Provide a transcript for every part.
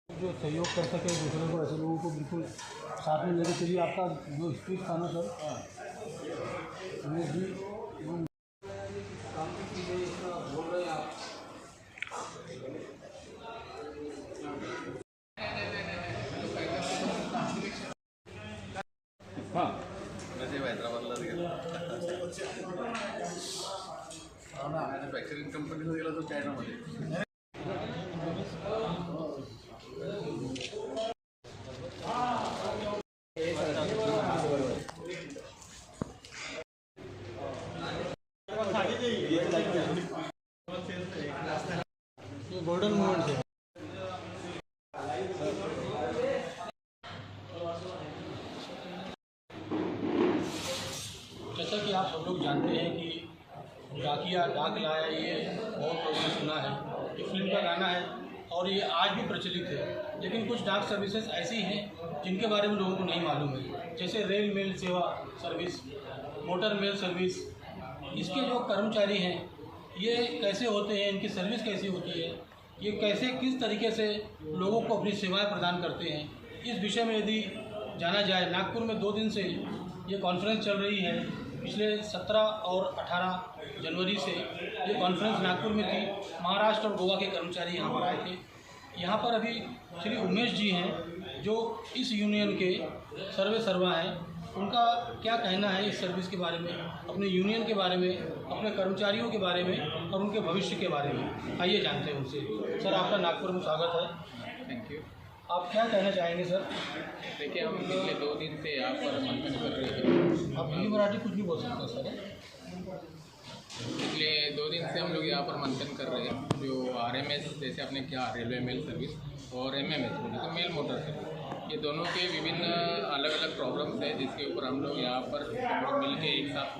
जो सहयोग कर सके दूसरों को, ऐसे लोगों को बिल्कुल साथ में लेके चलिए। आपका जो स्पीच था ना सर, उमेश जी, काम की चीज़ें इतना बोल रहे हैं आप। हाँ हैदराबादला मॅन्युफॅक्चरिंग कंपनीला गेला तो चायनामध्ये। ये गोल्डन मोमेंट है। जैसा कि आप सब लोग जानते हैं कि डाकिया डाक लाया, ये बहुत लोगों ने सुना है। ये फिल्म का गाना है और ये आज भी प्रचलित है। लेकिन कुछ डाक सर्विसेज ऐसी हैं जिनके बारे में लोगों को नहीं मालूम है, जैसे रेल मेल सेवा सर्विस, मोटर मेल सर्विस। इसके जो कर्मचारी हैं ये कैसे होते हैं, इनकी सर्विस कैसी होती है, ये कैसे किस तरीके से लोगों को अपनी सेवाएं प्रदान करते हैं, इस विषय में यदि जाना जाए। नागपुर में 2 दिन से ये कॉन्फ्रेंस चल रही है। पिछले 17 और 18 जनवरी से ये कॉन्फ्रेंस नागपुर में थी। महाराष्ट्र और गोवा के कर्मचारी यहाँ पर आए थे। यहाँ पर अभी श्री उमेश जी हैं जो इस यूनियन के सर्वे सर्वा हैं। उनका क्या कहना है इस सर्विस के बारे में, अपने यूनियन के बारे में, अपने कर्मचारियों के बारे में और उनके भविष्य के बारे में। आइए जानते हैं उनसे। सर, आपका नागपुर में स्वागत है। Thank you. आप क्या कहना चाहेंगे सर? देखिए, हम पिछले 2 दिन से यहाँ पर मंथन कर रहे हैं। आप हिंदी मराठी कुछ भी बोल सकते हैं सर। पिछले 2 दिन से हम लोग यहाँ पर मंथन कर रहे हैं। जो RMS, जैसे आपने क्या रेलवे मेल सर्विस, और MMS तो मेल मोटर सर्विस, ये दोनों के विभिन्न अलग अलग प्रॉब्लम्स हैं जिसके ऊपर हम लोग यहाँ पर मिल के एक साथ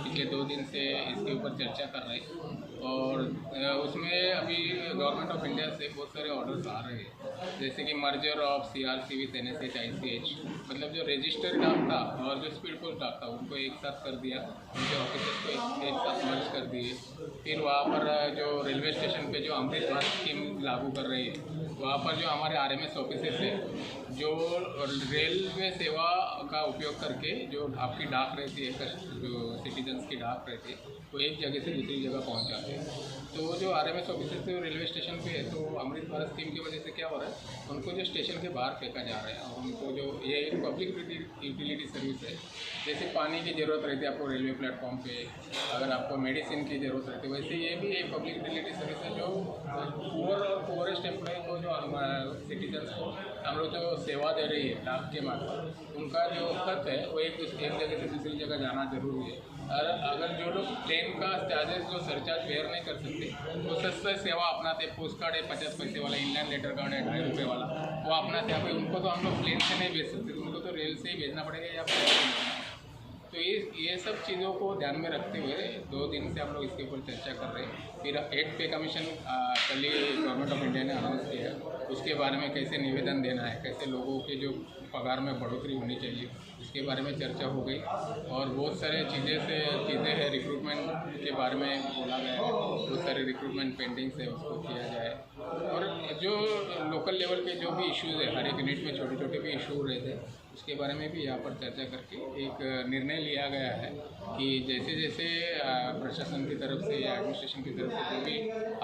पिछले 2 दिन से इसके ऊपर चर्चा कर रहे हैं। और उसमें अभी गवर्नमेंट ऑफ इंडिया से बहुत सारे ऑर्डर्स आ रहे हैं, जैसे कि merger of CRC with NSH ICH, मतलब जो रजिस्टर डाक था और जो स्पीड पोस्ट डाक था उनको एक साथ कर दिया, उनके ऑफिसर्स को एक साथ मर्ज कर दिए। फिर वहाँ पर जो रेलवे स्टेशन पे जो अमृत भारत स्कीम लागू कर रही है, वहाँ पर जो हमारे RMS ऑफिसर्स है जो रेलवे सेवा का उपयोग करके जो आपकी डाक रहती है, जो सिटीजन्स की डाक रहती है, वो एक जगह से दूसरी जगह पहुँचाते हैं। तो जो RMS ऑफिसर्स है रेलवे स्टेशन पे है, तो अमृत भारत स्कीम की वजह से क्या हो रहा है, उनको जो स्टेशन के बाहर फेंका जा रहा है। और उनको जो ये एक पब्लिक यूटिलिटी सर्विस है, जैसे पानी की ज़रूरत रहती है आपको रेलवे प्लेटफॉर्म पे, अगर आपको मेडिसिन की ज़रूरत रहती है, वैसे ये भी एक पब्लिक यूटिलिटी सर्विस है जो पुअर और पुअरेस्ट एम्प्लॉय को, जो सिटीजन्स को हम लोग जो सेवा दे रही है डाक के मार्फत, उनका जो खत है वो एक जगह से दूसरी जगह जाना जरूरी है। और अगर जो लोग ट्रेन का चार्जेस जो सरचार्ज बेयर नहीं कर सकते, वो सस्ता सेवा अपनाते, पोस्ट कार्ड है 50 पैसे वाला, इनलाइन लेटर कार्ड है 2.5 रुपये वाला, वो अपनाते हैं। उनको तो हम लोग प्लेन से नहीं भेज सकते, उनको तो रेल से ही भेजना पड़ेगा या तो ये सब चीज़ों को ध्यान में रखते हुए 2 दिन से हम लोग इसके ऊपर चर्चा कर रहे हैं। फिर 8 पे कमीशन कल ही गवर्नमेंट ऑफ इंडिया ने अनाउंस किया है, उसके बारे में कैसे निवेदन देना है, कैसे लोगों के जो पगार में बढ़ोतरी होनी चाहिए, इसके बारे में चर्चा हो गई। और बहुत सारे चीज़ें हैं, रिक्रूटमेंट के बारे में बोला गया है, बहुत सारे रिक्रूटमेंट पेंडिंग्स है, उसको किया जाए। और जो लोकल लेवल के जो भी इश्यूज़ है, हर एक यूनिट में छोटे छोटे भी इशू रहते हैं, उसके बारे में भी यहाँ पर चर्चा करके एक निर्णय लिया गया है कि जैसे जैसे प्रशासन की तरफ से या एडमिनिस्ट्रेशन की तरफ से जो भी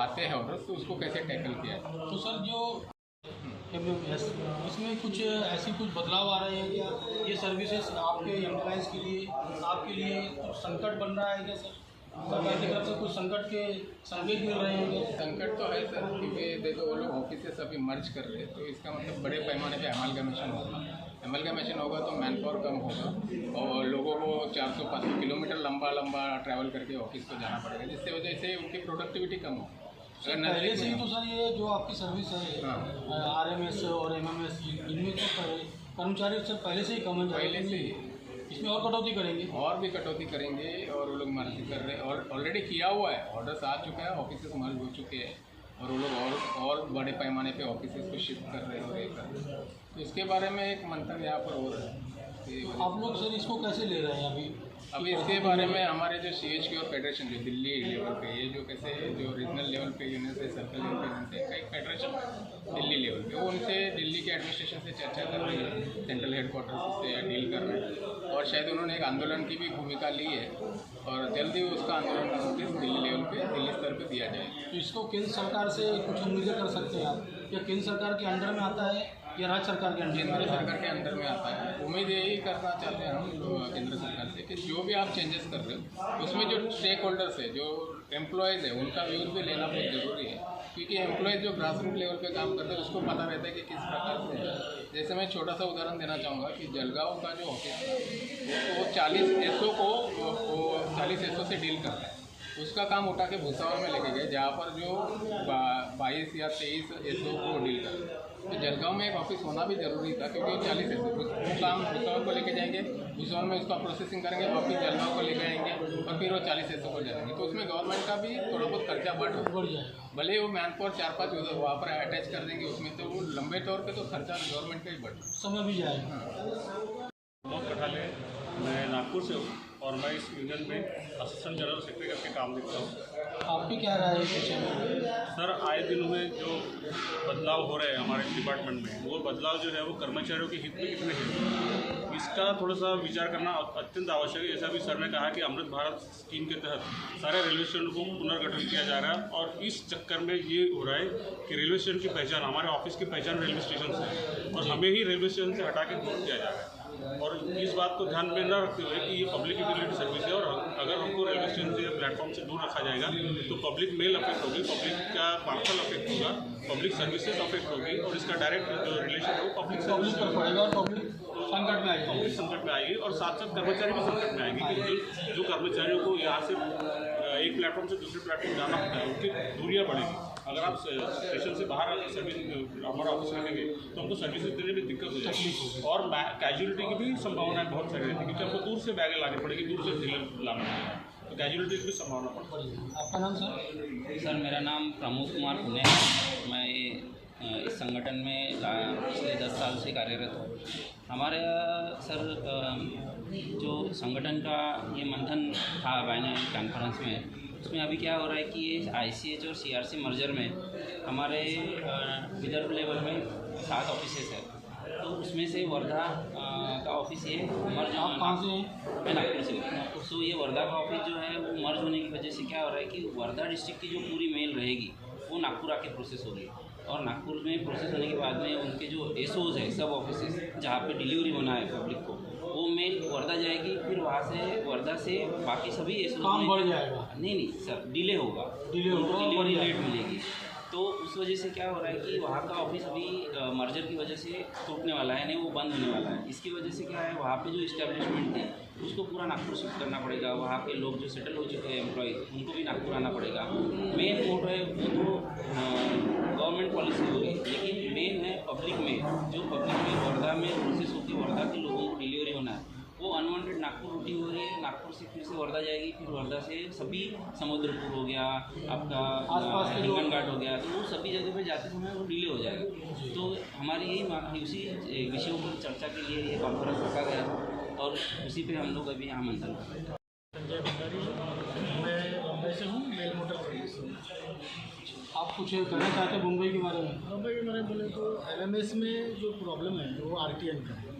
आते हैं ऑर्डर, तो उसको कैसे टैकल किया जाए। तो सर, जो इसमें कुछ ऐसी कुछ बदलाव आ रहे हैं क्या? ये सर्विसेज आपके एम्प्लॉयज़ के लिए, आपके लिए कुछ संकट बन रहा है क्या सर? सरकार की तरफ से कुछ संकट के संकेत मिल रहे हैं क्या? संकट तो है सर, क्योंकि देखो वो लोग ऑफिस से सभी मर्ज कर रहे हैं, तो इसका मतलब बड़े पैमाने पे अमलगमेशन होगा। अमलगमेशन होगा तो मैन पावर कम होगा और लोगों को 400-500 किलोमीटर लंबा ट्रैवल करके ऑफिस को जाना पड़ेगा, जिससे वजह से उनकी प्रोडक्टिविटी कम होगी। पहले से ही तो सर ये जो आपकी सर्विस है, RMS और MMS, इनमें तो कर्मचारी सर पहले से ही कम है, पहले से ही इसमें और कटौती करेंगे, और भी कटौती करेंगे। और वो लोग मर्ज कर रहे हैं और ऑलरेडी किया हुआ है, ऑर्डर्स आ चुका है, ऑफिस मर्ज हो चुके हैं और वो लोग और बड़े पैमाने पे ऑफिस को शिफ्ट कर रहे हैं और ये कर रहे हैं। तो इसके बारे में एक मंथन यहाँ पर हो रहा है। आप लोग सर इसको कैसे ले रहे हैं अभी इसके बारे में हमारे जो CHQ और फेडरेशन जो दिल्ली लेवल पे, ये जो कैसे जो रीजनल लेवल पे यूनियन से, सर्कल लेवल पे यूनियन से, एक फेडरेशन दिल्ली लेवल पे, वो उनसे के एडमिनिस्ट्रेशन से चर्चा कर रही है, सेंट्रल हेडक्वार्टर से डील कर रहे हैं और शायद उन्होंने एक आंदोलन की भी भूमिका ली है और जल्दी उसका आंदोलन का नोटिस दिल्ली लेवल पे, दिल्ली स्तर पे दिया जाए। तो इसको केंद्र सरकार से कुछ उम्मीदें कर सकते हैं आप, या केंद्र सरकार के अंडर में आता है या राज्य सरकार के अंडर? केंद्र सरकार के अंदर में आता है। उम्मीद यही करना चाहते हैं हम लोग केंद्र सरकार से कि जो भी आप चेंजेस कर रहे हो उसमें जो स्टेक होल्डर्स है, जो एम्प्लॉयज़ है, उनका व्यूज़ भी लेना बहुत ज़रूरी है, क्योंकि एम्प्लॉयज़ जो ग्रास रूट लेवल पे काम करते हैं उसको पता रहता है कि किस प्रकार से है। जैसे मैं छोटा सा उदाहरण देना चाहूँगा कि जलगांव का जो ऑफिस था वो 40 एसओ को 40 एसओ से डील करता है, उसका काम उठा के भूसावल में लेके गए जहाँ पर जो 22 या 23 एसओ को डील करते हैं। तो जलगांव में एक ऑफिस होना भी ज़रूरी था, क्योंकि 40 एसओ वो काम भूसावल को लेके जाएंगे, भूसावल में उसका प्रोसेसिंग करेंगे, वापस जलगांव को लेके आएंगे और फिर वो 40 एसओ को जाएंगे। तो उसमें गवर्नमेंट का भी थोड़ा बहुत खर्चा बढ़ जाएगा। भले वो मैन पावर 4-5 उधर वहाँ पर अटैच कर देंगे उसमें, तो वो लंबे तौर पर तो खर्चा गवर्नमेंट का ही बढ़ समय भी जाएगा। प्रमोद कठाले, मैं नागपुर से हूँ और मैं इस यूनियन में असिस्टेंट जनरल सेक्रेटरी करके काम देखता हूँ। आपकी क्या राय है इस विषय में? सर, आए दिन में जो बदलाव हो रहे हैं हमारे डिपार्टमेंट में, वो बदलाव जो है वो कर्मचारियों के हित में कितने हैं, इसका थोड़ा सा विचार करना अत्यंत आवश्यक है। जैसा भी सर ने कहा कि अमृत भारत स्कीम के तहत सारे रेलवे स्टेशन को पुनर्गठन किया जा रहा है और इस चक्कर में ये हो रहा है कि रेलवे स्टेशन की पहचान, हमारे ऑफिस की पहचान रेलवे स्टेशन से है और हमें ही रेलवे स्टेशन से हटा के दूर किया जा रहा है। और इस बात को ध्यान में न रखते हुए कि ये पब्लिक यूटिलिटी सर्विस है और अगर हमको रेलवे स्टेशन से प्लेटफॉर्म से दूर रखा जाएगा तो पब्लिक मेल अफेक्ट होगी, पब्लिक का पार्सल अफेक्ट होगा, पब्लिक सर्विसेज अफेक्ट होगी और इसका डायरेक्ट जो रिलेशन है वो पब्लिक सर्विस पर पड़ेगा और पब्लिक संकट में आएगी। पब्लिक संकट में आएगी और साथ साथ कर्मचारी भी संकट में आएंगे, क्योंकि जो कर्मचारियों को यहाँ से एक प्लेटफॉर्म से दूसरे प्लेटफॉर्म जाना होता है उनकी दूरियाँ बढ़ेगी। अगर आप स्टेशन से बाहर आकर सर्विस हमारा ऑफिस रखेंगे तो हमको सर्विसेज देने में दिक्कत हो जाएगी और कैजुअलिटी की भी संभावनाएं बहुत सारी रहती है, क्योंकि हमको दूर से बैगें लानी पड़ेगी, दूर से ढीले लाना पड़ेगा, तो कैजुअलिटी की भी संभावना पड़ती है। आपका नाम सर? सर, मेरा नाम प्रमोद कुमार पुणे है। मैं इस संगठन में पिछले 10 साल से कार्यरत हूँ। हमारे सर जो संगठन का ये मंथन था बाइनरी कॉन्फ्रेंस में, उसमें अभी क्या हो रहा है कि ये ICH और CRC मर्जर में हमारे विदर्भ लेवल में 7 ऑफिसेस है, तो उसमें से वर्धा का ऑफिस ये मर्ज। आप कहाँ से हैं? मैं नागपुर से हूँ। तो ये वर्धा का ऑफिस जो है वो मर्ज होने की वजह से क्या हो रहा है कि वर्धा डिस्ट्रिक्ट की जो पूरी मेल रहेगी वो नागपुर आके प्रोसेस होगी और नागपुर में प्रोसेस होने के बाद में उनके जो SOs है, सब ऑफिसेस जहाँ पे डिलीवरी होना है पब्लिक को, वो मेल वर्धा जाएगी, फिर वहाँ से वर्धा से बाकी सभी SOs काम बढ़ जाएगा। नहीं सर, डिले होगा, डिलीवरी लेट मिलेगी। तो उस वजह से क्या हो रहा है कि वहाँ का ऑफिस अभी मर्जर की वजह से टूटने वाला है, नहीं वो बंद होने वाला है। इसकी वजह से क्या है, वहाँ पे जो इस्टेब्लिशमेंट थी उसको पूरा नागपुर शिफ्ट करना पड़ेगा। वहाँ के लोग जो सेटल हो चुके हैं एम्प्लॉयज़, उनको भी नागपुर आना पड़ेगा। मेन मोटो है वो तो गवर्नमेंट पॉलिसी होगी, लेकिन मेन है पब्लिक में, जो पब्लिक में वर्धा में प्रोसेस होती है, वर्धा के लोगों को डिलीवरी होना है, वो अनवांटेड नागपुर रूटिंग हो रही है। नागपुर से फिर से वर्धा जाएगी, फिर वर्धा से सभी समुद्रपुर हो गया, आपका आसपास के हिंगन घाट हो गया, तो वो सभी जगह पे जाते समय वो डिले हो जाएगा। तो हमारी यही उसी विषयों पर चर्चा के लिए ये कॉन्फ्रेंस रखा गया था और उसी पे हम लोग अभी यहाँ मंथन कर रहे हैं। संजय भंडारी, मैं बम्बई से हूँ, मेल मोटर सर्विस हूँ। आप कुछ कहना चाहते हैं मुंबई के बारे में? मुंबई के बारे में बोले तो LMS में जो प्रॉब्लम है वो RTN का है।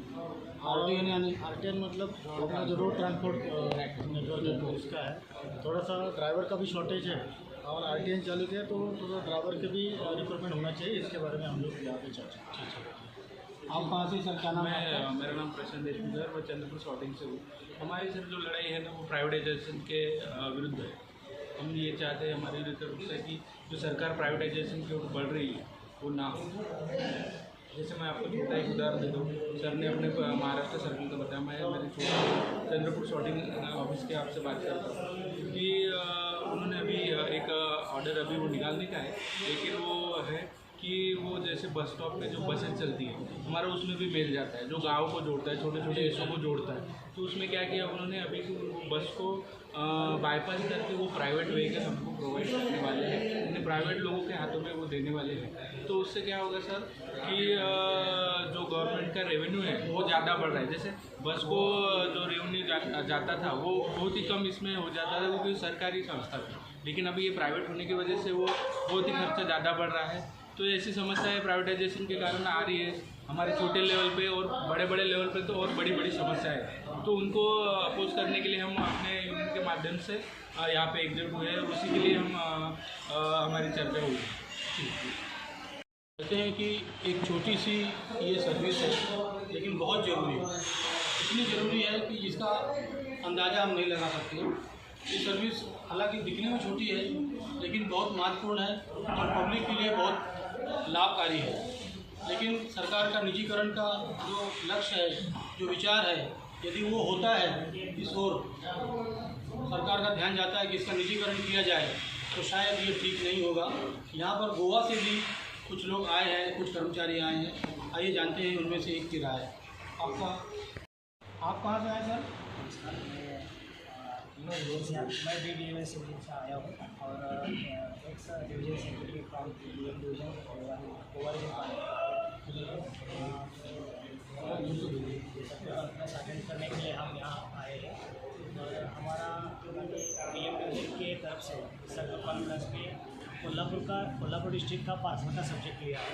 RTN यानी RTN मतलब अपना जो रोड ट्रांसपोर्ट नेटवर्क है उसका है। थोड़ा सा ड्राइवर का भी शॉर्टेज है और RTN चालू किया तो थोड़ा ड्राइवर के भी रिक्रूटमेंट होना चाहिए। इसके बारे में हम लोग यहाँ पे चर्चा। आप कहाँ से सर? क्या नाम है? मेरा नाम प्रशांत देशमुख है, मैं चंद्रपुर शॉटिंग से हूँ। हमारी सर जो लड़ाई है ना वो प्राइवेटाइजेशन के विरुद्ध है। हम ये चाहते हैं हमारी तरफ से कि जो सरकार प्राइवेटाइजेशन की ओर बढ़ रही है वो ना हो। जैसे मैं आपको छोटा एक उदाहरण दे दूँ, सर ने अपने महाराष्ट्र सर्कल का बताया, मैं मेरे छोटे चंद्रपुर शॉटिंग ऑफिस के आपसे बात करता हूँ, क्योंकि उन्होंने अभी एक ऑर्डर अभी वो निकालने का है, लेकिन वो है कि वो जैसे बस स्टॉप पे जो बसें चलती हैं हमारा उसमें भी मेल जाता है, जो गाँव को जोड़ता है, छोटे छोटे एसओ को जोड़ता है। तो उसमें क्या किया उन्होंने अभी बस को बाईपास करके वो प्राइवेट व्हीकल हमको प्रोवाइड करने वाले हैं, उन्हें प्राइवेट लोगों के हाथों में वो देने वाले हैं। तो उससे क्या होगा सर कि जो गवर्नमेंट का रेवेन्यू है वो ज़्यादा बढ़ रहा है। जैसे बस को जो रेवेन्यू जाता था वो बहुत ही कम इसमें हो जाता था क्योंकि सरकारी संस्था थी, लेकिन अभी ये प्राइवेट होने की वजह से वो बहुत ही खर्चा ज़्यादा बढ़ रहा है। तो ऐसी समस्याएं प्राइवेटाइजेशन के कारण आ रही है हमारे छोटे लेवल पे, और बड़े बड़े लेवल पे तो और बड़ी बड़ी समस्याएं हैं। तो उनको अपोज करने के लिए हम अपने यूनियन के माध्यम से यहाँ पे एकजुट हुए हैं, उसी के लिए हम हमारी चर्चा हुई। कहते हैं कि एक छोटी सी ये सर्विस है लेकिन बहुत ज़रूरी है, इतनी ज़रूरी है कि जिसका अंदाज़ा हम नहीं लगा सकते। ये सर्विस हालांकि दिखने में छोटी है लेकिन बहुत महत्वपूर्ण है और पब्लिक के लिए बहुत लाभकारी है। लेकिन सरकार का निजीकरण का जो लक्ष्य है, जो विचार है, यदि वो होता है, इस ओर सरकार का ध्यान जाता है कि इसका निजीकरण किया जाए, तो शायद ये ठीक नहीं होगा। यहाँ पर गोवा से भी कुछ लोग आए हैं, कुछ कर्मचारी आए हैं, आइए जानते हैं उनमें से एक की राय। आप कहाँ से आए सर? मैं DDMS से आया हूँ और x division secretary from division attend करने के लिए हम यहाँ आए हैं। और हमारा PM डिवीजन के तरफ से सर्कल कॉन्फ्रेंस में कोल्हापुर डिस्ट्रिक्ट का पार्सल का सब्जेक्ट लिया है।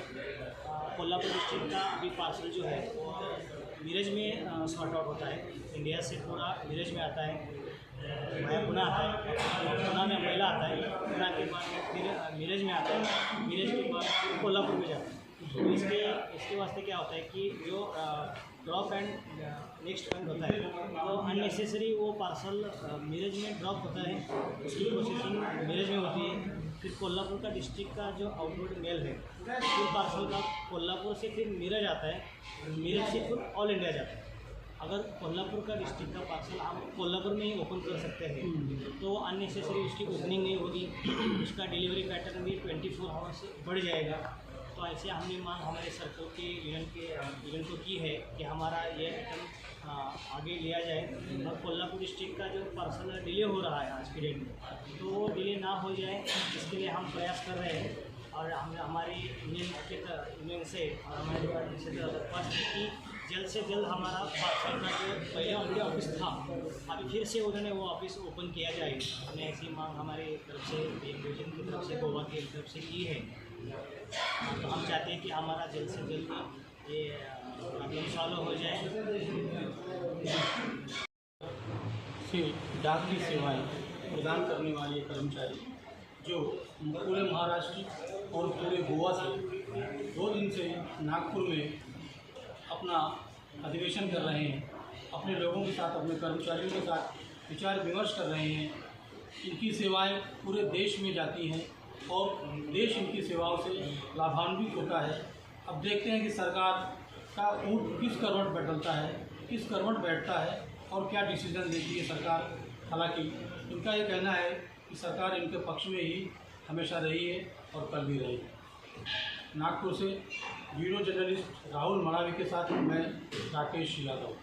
कोल्हापुर डिस्ट्रिक्ट का अभी पार्सल जो है वो मिरज में सॉर्ट आउट होता है। इंडिया से पूरा मिरज में आता है, पुणे आता है, पुणे में महिला आता है, पुणे के बाद फिर मिरज में आता है, मिरज के बाद कोल्हापुर में जाता है। तो इसके वास्ते क्या होता है कि जो ड्रॉप एंड नेक्स्ट पॉइंट होता है, तो अननेसेसरी वो पार्सल मिरज में ड्रॉप होता है, उसकी प्रोसेसिंग मिरज में होती है। फिर कोल्हापुर का डिस्ट्रिक्ट का जो आउटवर्ड मेल है, फिर पार्सल का कोल्हापुर से फिर मिरज आता है, मिरज से फिर ऑल इंडिया जाता है। अगर कोल्हापुर का डिस्ट्रिक्ट का पार्सल हम कोल्हापुर में ही ओपन कर सकते हैं तो अननेसेसरी उसकी ओपनिंग नहीं होगी, उसका डिलीवरी पैटर्न भी 24 आवर्स बढ़ जाएगा। तो ऐसे हमने मांग हमारे सर्कल के यूनियन को की है कि हमारा ये आइटम आगे लिया जाए और कोल्हापुर डिस्ट्रिक्ट का जो पार्सल डिले हो रहा है आज के डेट में, तो वो डिले ना हो जाए, इसके लिए हम प्रयास कर रहे हैं। और हम हमारे यूनियन से और हमारे डिपार्टमेंट से दरख्वास्त है कि जल्द से जल्द हमारा पार्सल का जो पहले ऑलरेडी ऑफिस था, अभी फिर से उन्होंने वो ऑफिस ओपन किया जाए। हमने ऐसी मांग हमारे तरफ से, डिवीजन की तरफ से, गोवा की तरफ से की है। तो हम चाहते हैं कि हमारा जल्द से जल्द ये प्रॉब्लम सॉल्व हो जाए। से डाक की सेवाएं प्रदान करने वाले कर्मचारी जो पूरे महाराष्ट्र और पूरे गोवा से 2 दिन से नागपुर में अपना अधिवेशन कर रहे हैं, अपने लोगों के साथ, अपने कर्मचारियों के साथ विचार विमर्श कर रहे हैं। इनकी सेवाएं पूरे देश में जाती हैं और देश इनकी सेवाओं से लाभान्वित होता है। अब देखते हैं कि सरकार का ऊँट किस करवट बदलता है, किस करवट बैठता है और क्या डिसीजन लेती है सरकार। हालांकि इनका ये कहना है कि सरकार इनके पक्ष में ही हमेशा रही है और कल भी रहेगी। नागपुर से ब्यूरो जर्नलिस्ट राहुल मड़ावी के साथ मैं राकेश यादव।